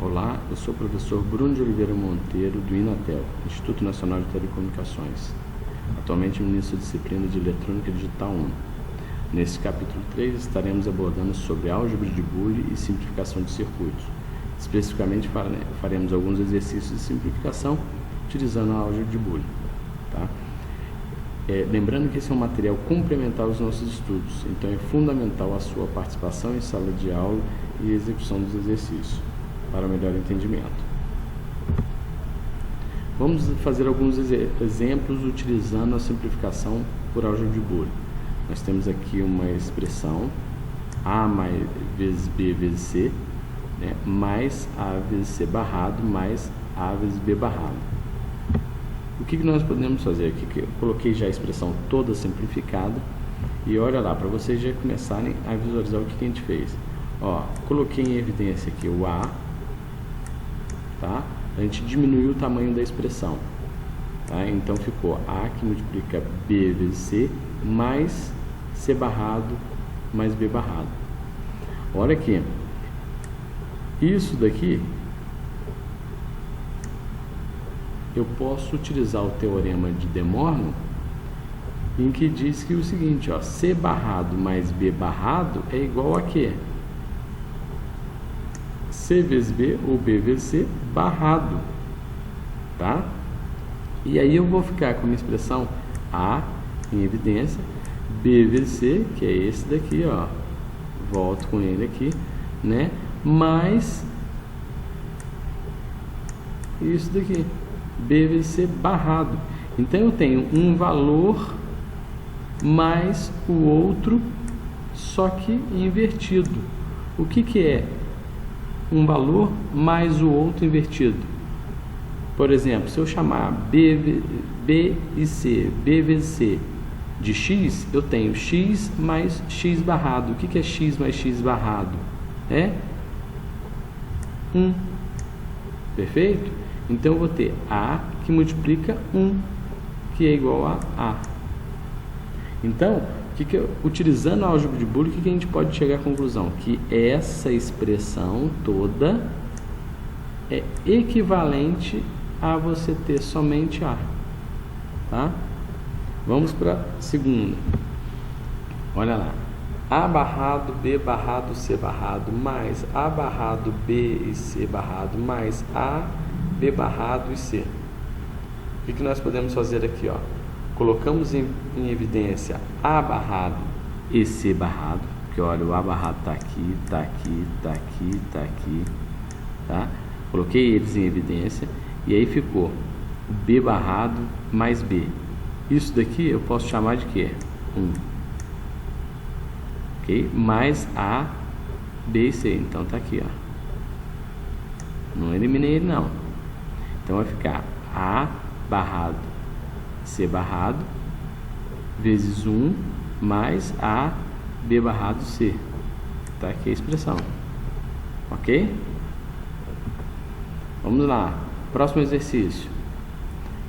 Olá, eu sou o professor Bruno de Oliveira Monteiro, do INATEL, Instituto Nacional de Telecomunicações. Atualmente ministro da disciplina de Eletrônica Digital 1. Nesse capítulo 3 estaremos abordando sobre álgebra de Boole e simplificação de circuitos. Especificamente faremos alguns exercícios de simplificação utilizando a álgebra de Boole. Tá? Lembrando que esse é um material complementar aos nossos estudos, então é fundamental a sua participação em sala de aula e execução dos exercícios, para melhor entendimento. Vamos fazer alguns exemplos utilizando a simplificação por álgebra de Boole. Nós temos aqui uma expressão A vezes B vezes C, né, mais A vezes C barrado, mais A vezes B barrado. O que nós podemos fazer aqui? Eu coloquei já a expressão toda simplificada e olha lá, para vocês já começarem a visualizar o que a gente fez. Coloquei em evidência aqui o A, tá? A gente diminuiu o tamanho da expressão, tá? Então ficou A que multiplica B vezes C mais C barrado mais B barrado. Olha aqui, isso daqui eu posso utilizar o teorema de De Morgan, em que diz que o seguinte, C barrado mais B barrado é igual a quê? C vezes B ou B vezes C barrado, tá? E aí eu vou ficar com a minha expressão A em evidência, B vezes C, que é esse daqui, volto com ele aqui, né? Mais isso daqui, B vezes C barrado. Então eu tenho um valor mais o outro, só que invertido. O que é um valor mais o outro invertido? Por exemplo, se eu chamar B e C, B vezes C de X, eu tenho X mais X barrado. O que é X mais X barrado? É 1. Perfeito? Então eu vou ter A que multiplica 1, que é igual a A. Então, utilizando a álgebra de Boole, o que a gente pode chegar à conclusão? Que essa expressão toda é equivalente a você ter somente A. Tá? Vamos para a segunda. Olha lá. A barrado, B barrado, C barrado, mais A barrado, B e C barrado, mais A, B barrado e C. O que nós podemos fazer aqui? Colocamos em evidência A barrado e C barrado, porque olha, o A barrado está aqui, está aqui, está aqui, está aqui, tá? Coloquei eles em evidência e aí ficou B barrado mais B. Isso daqui eu posso chamar de quê? 1. Ok? Mais A, B e C. Então está aqui, Não eliminei ele não. Então vai ficar A barrado C barrado vezes 1 mais A, B barrado C. Tá aqui a expressão. Ok? Vamos lá. Próximo exercício.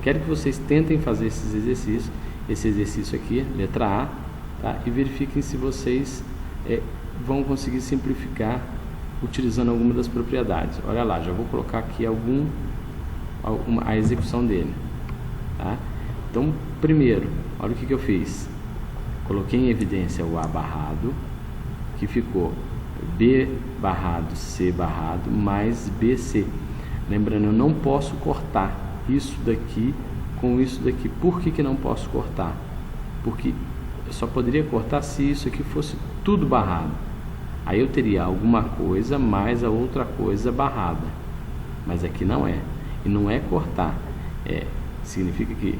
Quero que vocês tentem fazer esses exercícios. Esse exercício aqui, letra A, tá? E verifiquem se vocês vão conseguir simplificar utilizando alguma das propriedades. Olha lá, já vou colocar aqui a execução dele, tá? Então, primeiro, olha o que eu fiz. Coloquei em evidência o A barrado, que ficou B barrado, C barrado, mais BC. Lembrando, eu não posso cortar isso daqui com isso daqui. Por que não posso cortar? Porque eu só poderia cortar se isso aqui fosse tudo barrado. Aí eu teria alguma coisa mais a outra coisa barrada. Mas aqui não é. E não é cortar. Significa que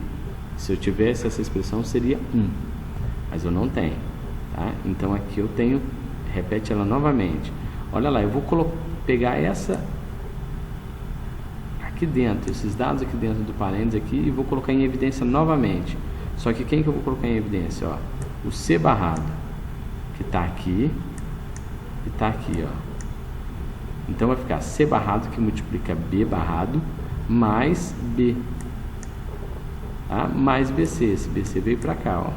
se eu tivesse essa expressão seria 1. Mas eu não tenho. Tá? Então aqui eu tenho, repete ela novamente. Olha lá, eu vou pegar essa aqui dentro, esses dados aqui dentro do parênteses aqui, e vou colocar em evidência novamente. Só que quem que eu vou colocar em evidência? O C barrado, que está aqui e está aqui. Então vai ficar C barrado que multiplica B barrado mais B, tá? Mais BC. Esse BC veio para cá.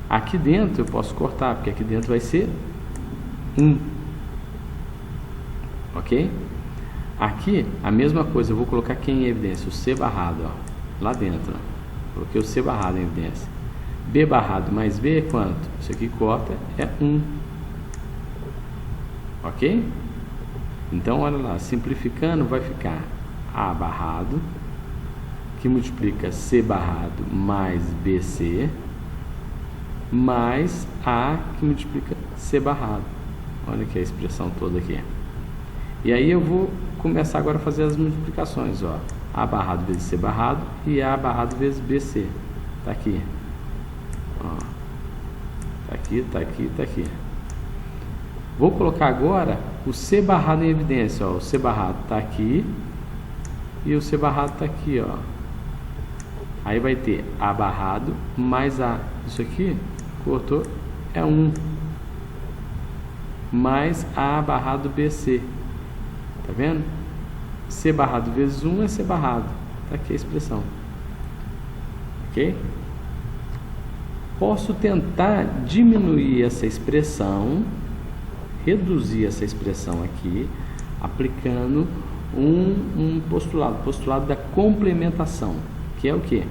Aqui dentro eu posso cortar, porque aqui dentro vai ser 1. Ok? Aqui, a mesma coisa, eu vou colocar aqui em evidência, o C barrado, ó, lá dentro, ó. Coloquei o C barrado em evidência. B barrado mais B é quanto? Isso aqui corta, é 1. Ok? Então, olha lá, simplificando, vai ficar A barrado, que multiplica C barrado mais BC, mais A, que multiplica C barrado. Olha aqui a expressão toda aqui. E aí eu vou começar agora a fazer as multiplicações, ó. A barrado vezes C barrado e A barrado vezes BC. Tá aqui. Ó. Tá aqui, tá aqui, tá aqui. Vou colocar agora o C barrado em evidência, ó. O C barrado tá aqui e o C barrado tá aqui, ó. Aí vai ter A barrado mais A. Isso aqui, cortou, é 1. Mais A barrado BC. Tá vendo? C barrado vezes 1 é C barrado. Tá aqui a expressão. Ok? Posso tentar diminuir essa expressão, reduzir essa expressão aqui, aplicando um postulado, postulado da complementação, que é o quê?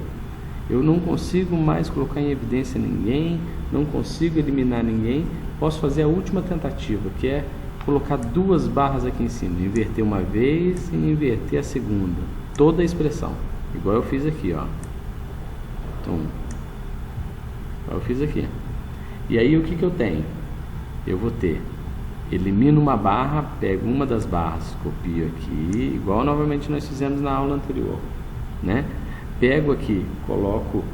Eu não consigo mais colocar em evidência ninguém, não consigo eliminar ninguém, posso fazer a última tentativa, que é colocar duas barras aqui em cima, inverter uma vez e inverter a segunda, toda a expressão, igual eu fiz aqui, ó. Então, eu fiz aqui. E aí o que que eu tenho? Eu vou ter, elimino uma barra, pego uma das barras, copio aqui, igual novamente nós fizemos na aula anterior, né? Pego aqui, coloco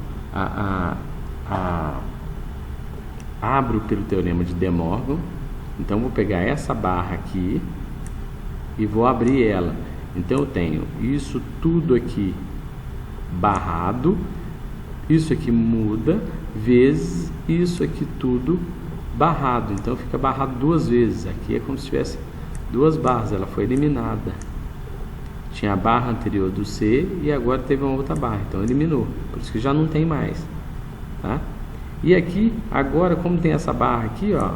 abro pelo teorema de De Morgan. Então vou pegar essa barra aqui e vou abrir ela. Então eu tenho isso tudo aqui barrado, isso aqui muda, vezes isso aqui tudo barrado. Então fica barrado duas vezes. Aqui é como se tivesse duas barras, ela foi eliminada. Tinha a barra anterior do C e agora teve uma outra barra, então eliminou. Por isso que já não tem mais, tá? E aqui, agora, como tem essa barra aqui, ó,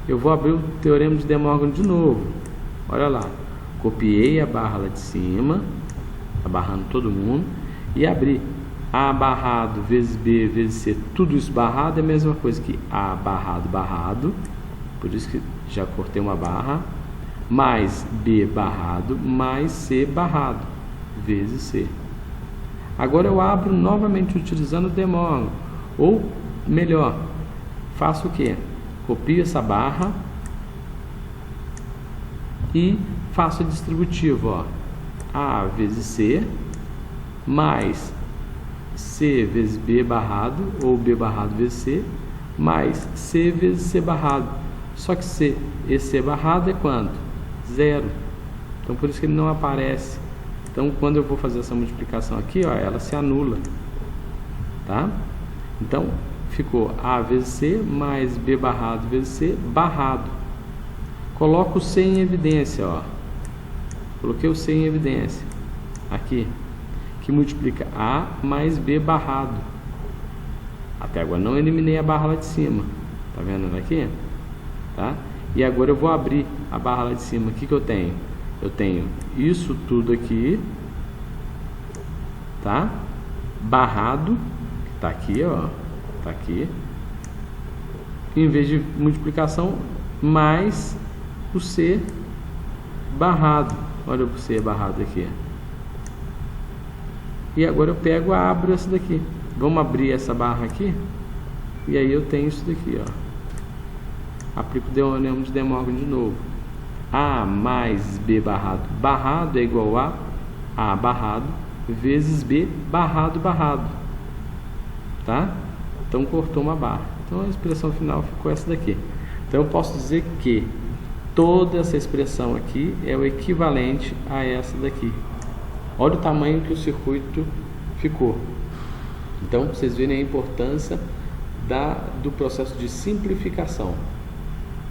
eu vou abrir o teorema de De Morgan de novo. Olha lá, copiei a barra lá de cima, tá barrando todo mundo, e abri A barrado vezes B vezes C, tudo isso barrado é a mesma coisa que A barrado barrado, por isso que já cortei uma barra, mais B barrado mais C barrado vezes C. Agora eu abro novamente utilizando o De Morgan, ou melhor, faço o que? Copio essa barra e faço a distributiva, ó, A vezes C mais C vezes B barrado, ou B barrado vezes C, mais C vezes C barrado. Só que C e C barrado é quanto? 0. Então por isso que ele não aparece. Então quando eu vou fazer essa multiplicação aqui, ó, ela se anula, tá? Então ficou A vezes C mais B barrado vezes C barrado. Coloco o C em evidência, ó. Coloquei o C em evidência aqui, que multiplica A mais B barrado. Até agora não eliminei a barra lá de cima, tá vendo ela aqui? Tá? E agora eu vou abrir a barra lá de cima. O que que eu tenho? Eu tenho isso tudo aqui, tá? Barrado, que tá aqui, ó, tá aqui. Em vez de multiplicação, mais o C barrado. Olha o C barrado aqui. E agora eu pego e abro essa daqui. Vamos abrir essa barra aqui. E aí eu tenho isso daqui, ó. Aplico o teorema de De Morgan de novo. A mais B barrado. Barrado é igual a barrado vezes B barrado barrado. Tá? Então cortou uma barra. Então a expressão final ficou essa daqui. Então eu posso dizer que toda essa expressão aqui é o equivalente a essa daqui. Olha o tamanho que o circuito ficou. Então vocês verem a importância do processo de simplificação,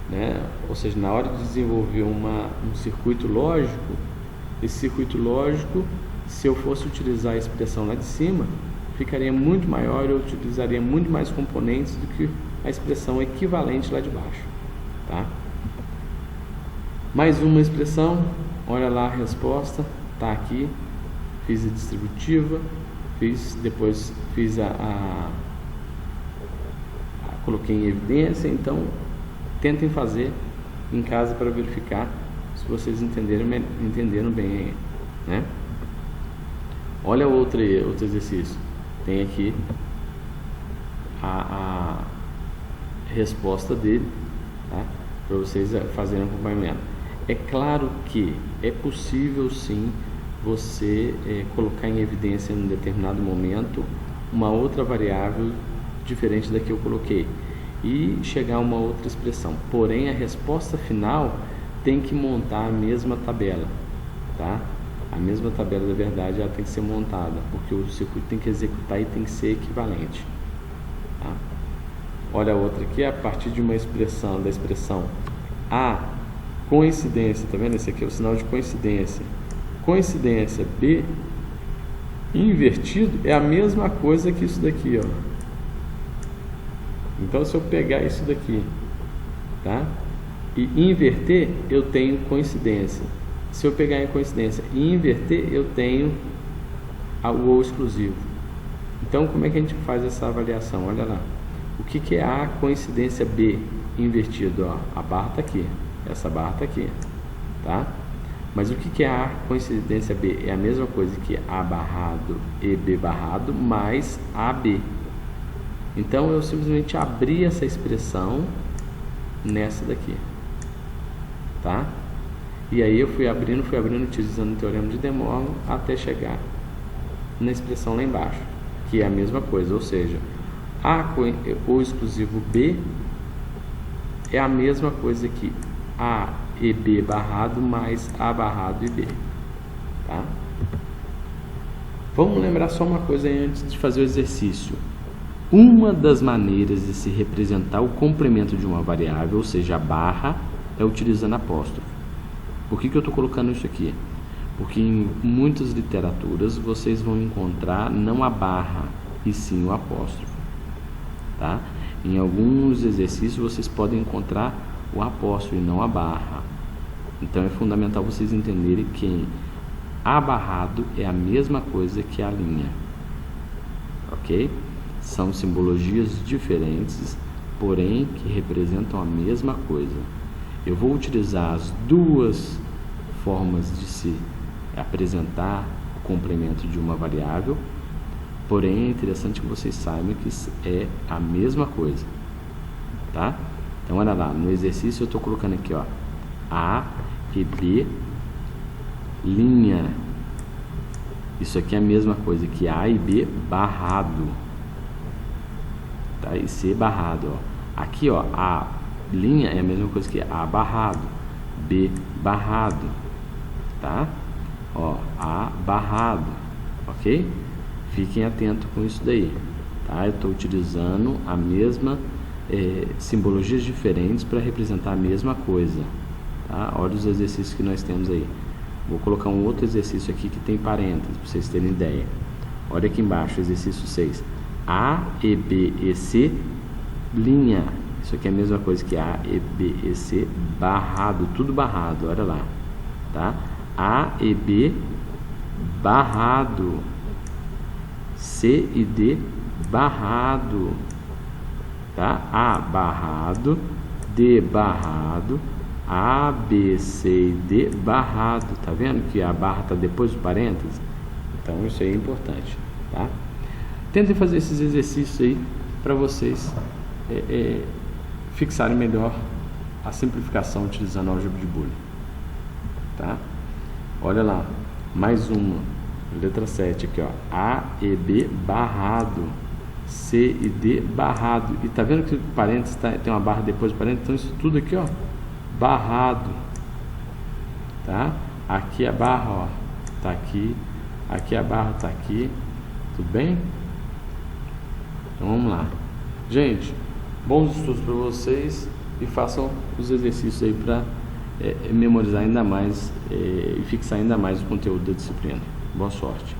né? Ou seja, na hora de desenvolver um circuito lógico, esse circuito lógico, se eu fosse utilizar a expressão lá de cima, ficaria muito maior, eu utilizaria muito mais componentes do que a expressão equivalente lá de baixo, tá? Mais uma expressão olha lá a resposta, tá aqui, fiz a distributiva, depois fiz coloquei em evidência. Então tentem fazer em casa para verificar se vocês entenderam bem, né? Olha outro exercício, tem aqui a resposta dele, tá? Para vocês fazerem acompanhamento. É claro que é possível sim você colocar em evidência em um determinado momento uma outra variável diferente da que eu coloquei e chegar a uma outra expressão, porém a resposta final tem que montar a mesma tabela, tá? A mesma tabela da verdade ela tem que ser montada, porque o circuito tem que executar e tem que ser equivalente, tá? Olha a outra aqui, a partir de uma expressão, da expressão A, coincidência, tá vendo? Esse aqui é o sinal de coincidência. Coincidência B invertido é a mesma coisa que isso daqui, ó. Então se eu pegar isso daqui, tá? E inverter, eu tenho coincidência. Se eu pegar em coincidência e inverter, eu tenho o ou exclusivo. Então como é que a gente faz essa avaliação? Olha lá. O que é a coincidência B invertido? Ó, a barra está aqui, essa barra está aqui, tá? Mas o que é a coincidência B? É a mesma coisa que A barrado e B barrado mais AB. Então eu simplesmente abri essa expressão nessa daqui, tá? E aí eu fui abrindo utilizando o teorema de De Morgan até chegar na expressão lá embaixo, que é a mesma coisa, ou seja, o exclusivo B é a mesma coisa que A e B barrado mais A barrado e B, tá? Vamos lembrar só uma coisa aí antes de fazer o exercício. Uma das maneiras de se representar o complemento de uma variável, ou seja, a barra, é utilizando apóstrofo. Por que eu estou colocando isso aqui? Porque em muitas literaturas vocês vão encontrar não a barra, e sim o apóstrofo, tá? Em alguns exercícios vocês podem encontrar o apóstrofo e não a barra. Então é fundamental vocês entenderem que A barrado é a mesma coisa que a linha, ok? São simbologias diferentes, porém que representam a mesma coisa. Eu vou utilizar as duas formas de se apresentar o complemento de uma variável, porém é interessante que vocês saibam que é a mesma coisa, tá? Então olha lá, no exercício eu estou colocando aqui, ó, A e B linha. Isso aqui é a mesma coisa que A e B barrado, tá? E C barrado, ó. Aqui, ó, A linha é a mesma coisa que A barrado, B barrado, tá? Ó, A barrado, ok? Fiquem atentos com isso daí, tá? Eu estou utilizando a mesma simbologias diferentes para representar a mesma coisa, tá? Olha os exercícios que nós temos aí. Vou colocar um outro exercício aqui que tem parênteses para vocês terem ideia. Olha aqui embaixo, exercício 6. A e B e C linha. Isso aqui é a mesma coisa que A e B e C barrado, tudo barrado, olha lá, tá? A e B barrado, C e D barrado, tá? A barrado, D barrado, A, B, C e D barrado. Tá vendo que a barra está depois do parênteses? Então isso aí é importante, tá? Tentem fazer esses exercícios aí para vocês fixarem melhor a simplificação utilizando a álgebra de Boolean, tá? Olha lá, mais uma, letra 7 aqui, ó, A e B barrado, C e D barrado. E tá vendo que o parênteses tem uma barra depois do parênteses? Então isso tudo aqui, ó, barrado, tá? Aqui a barra, ó, tá aqui, aqui a barra tá aqui, tudo bem? Então vamos lá, gente, bons estudos para vocês e façam os exercícios aí para memorizar ainda mais e fixar ainda mais o conteúdo da disciplina. Boa sorte.